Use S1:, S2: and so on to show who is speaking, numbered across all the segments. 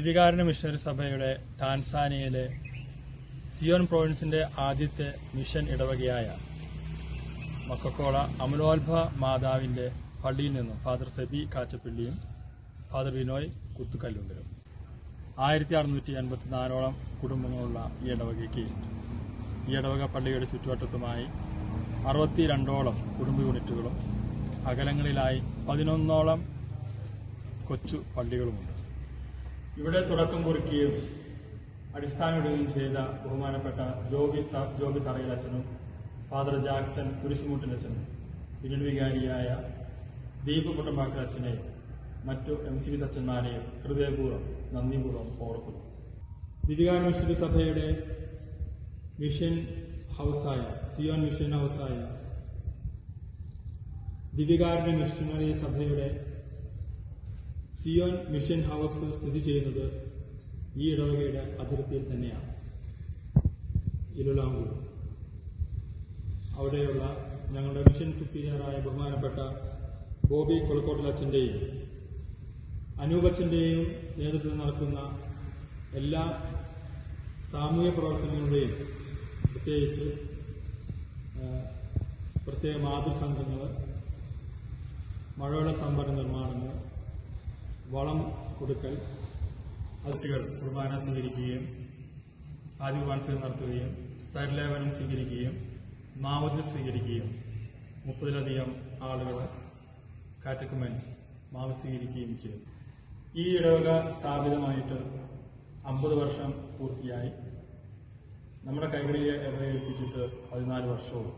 S1: ദിവികാരുണ്യ missionary സഭയുടെ ടാൻസാനിയയിലെ Zion പ്രൊവിൻസിന്റെ ആദ്യത്തെ mission ഇടവകയായ മക്കക്കോള അമലോത്ഭവ മാതാവിന്റെ പള്ളിയിൽ നിന്നും ഫാദർ സെബി കാച്ചപ്പള്ളിയും ഫാദർ വിനോയ് കുത്തുകല്ലുണ്ടലും 1684ഓളം കുടുംബങ്ങളുള്ള ഈ ഇടവകയ്ക്ക് ഈ ഇടവക പള്ളിയുടെ ചുറ്റുവട്ടത്തുമായി 62ഓളം കുടുംബ യൂണിറ്റുകളും അകലങ്ങളിലായി 11ഓളം കൊച്ചു പള്ളികളുമുണ്ട്. ഇവിടെ തുടക്കം കുറിക്കുകയും അടിസ്ഥാനമിടുകയും ചെയ്ത ബഹുമാനപ്പെട്ട ജോബി തറയിലച്ഛനും ഫാദർ ജാക്സൺ കുരിശുമൂട്ടിലച്ഛനും പിന്നീട് വികാരിയായ ദീപ് കുട്ടമ്പാക്കലച്ഛനെ മറ്റു MCBS അച്ഛന്മാരെയും ഹൃദയപൂർവ്വം നന്ദിപൂർവ്വം ഓർക്കുന്നു. ദിവികാരുണ്യ മിഷണറി സഭയുടെ മിഷൻ ഹൗസായ സിയോൺ മിഷൻ ഹൗസായ ദിവികാരുണ്യ മിഷണറി സഭയുടെ സിയോൺ മിഷൻ ഹൗസ് സ്ഥിതി ചെയ്യുന്നത് ഈ ഇടവകയുടെ അതിർത്തിയിൽ തന്നെയാണ്, ഇലുലാങ്കൂർ. അവിടെയുള്ള ഞങ്ങളുടെ മിഷൻ സുപ്പീരിയറായ ബഹുമാനപ്പെട്ട ബോബി കൊളക്കോട്ടിലച്ഛന്റെയും അനൂപച്ഛന്റെയും നേതൃത്വത്തിൽ നടക്കുന്ന എല്ലാ സാമൂഹ്യ പ്രവർത്തനങ്ങളുടെയും പ്രത്യേക മാതൃസംഘങ്ങൾ, മഴവെള്ള സംഭരണ നിർമ്മാണങ്ങൾ, വളം കൊടുക്കൽ, കുട്ടികൾ കുർബാന സ്വീകരിക്കുകയും ആദ്യ കുർബാന നടത്തുകയും സ്ഥലലേപനം സ്വീകരിക്കുകയും മാവജ് സ്വീകരിക്കുകയും 30ലധികം ആളുകൾ കാറ്റക്കുമെൻസ് മാവ് സ്വീകരിക്കുകയും ചെയ്തു. ഈ ഇടവക സ്ഥാപിതമായിട്ട് 50 വർഷം പൂർത്തിയായി. നമ്മുടെ കൈകളിൽ ഏൽപ്പിച്ചിട്ട് 14 വർഷവും.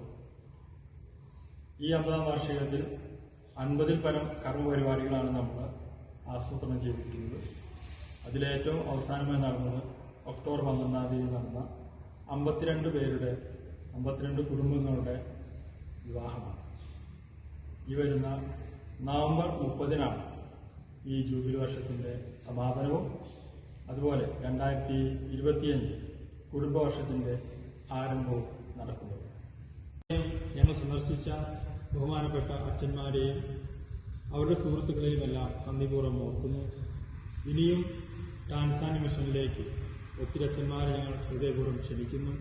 S1: ഈ 50ാം വാർഷികത്തിൽ 50ൽ പരം കർമ്മപരിപാടികളാണ് നമ്മൾ ആസൂത്രണം ചെയ്തിരിക്കുന്നത്. അതിലേറ്റവും അവസാനമായി നടന്നത് ഒക്ടോബർ 12-ാം തീയതി നടന്ന 52 കുടുംബങ്ങളുടെ വിവാഹമാണ്. ഈ വരുന്ന നവംബർ 30-നാണ് ഈ ജൂബിലി വർഷത്തിന്റെ സമാപനവും അതുപോലെ 2025 കുടുംബവർഷത്തിന്റെ ആരംഭവും നടക്കുന്നത്. ഞങ്ങൾ സന്ദർശിച്ച ബഹുമാനപ്പെട്ട അച്ഛന്മാരെയും അവരുടെ സുഹൃത്തുക്കളെയും എല്ലാം നന്ദിപൂർവ്വം ഓർക്കുന്നു. ഇനിയും ടാൻസാനിയ മിഷനിലേക്ക് ഒത്തിരി അച്ഛന്മാരെ ഞങ്ങൾ ഹൃദയപൂർവ്വം ക്ഷണിക്കുന്നു.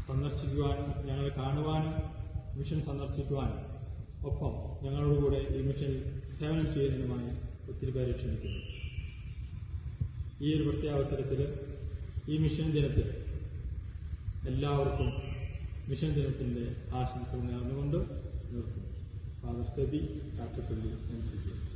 S1: സന്ദർശിക്കുവാനും ഞങ്ങളെ കാണുവാനും മിഷൻ സന്ദർശിക്കുവാനും ഒപ്പം ഞങ്ങളോടുകൂടെ ഈ മിഷനിൽ സേവനം ചെയ്യുന്നതിനുമായി ഒത്തിരി പേരെ ക്ഷണിക്കുന്നു. ഈ ഒരു പ്രത്യേക അവസരത്തിൽ ഈ മിഷൻ ദിനത്തിൽ എല്ലാവർക്കും മിഷൻ ദിനത്തിന്റെ ആശംസകൾ നേർന്നുകൊണ്ട് നിർത്തുന്നു. Father SEBI Kachappilly MCBS.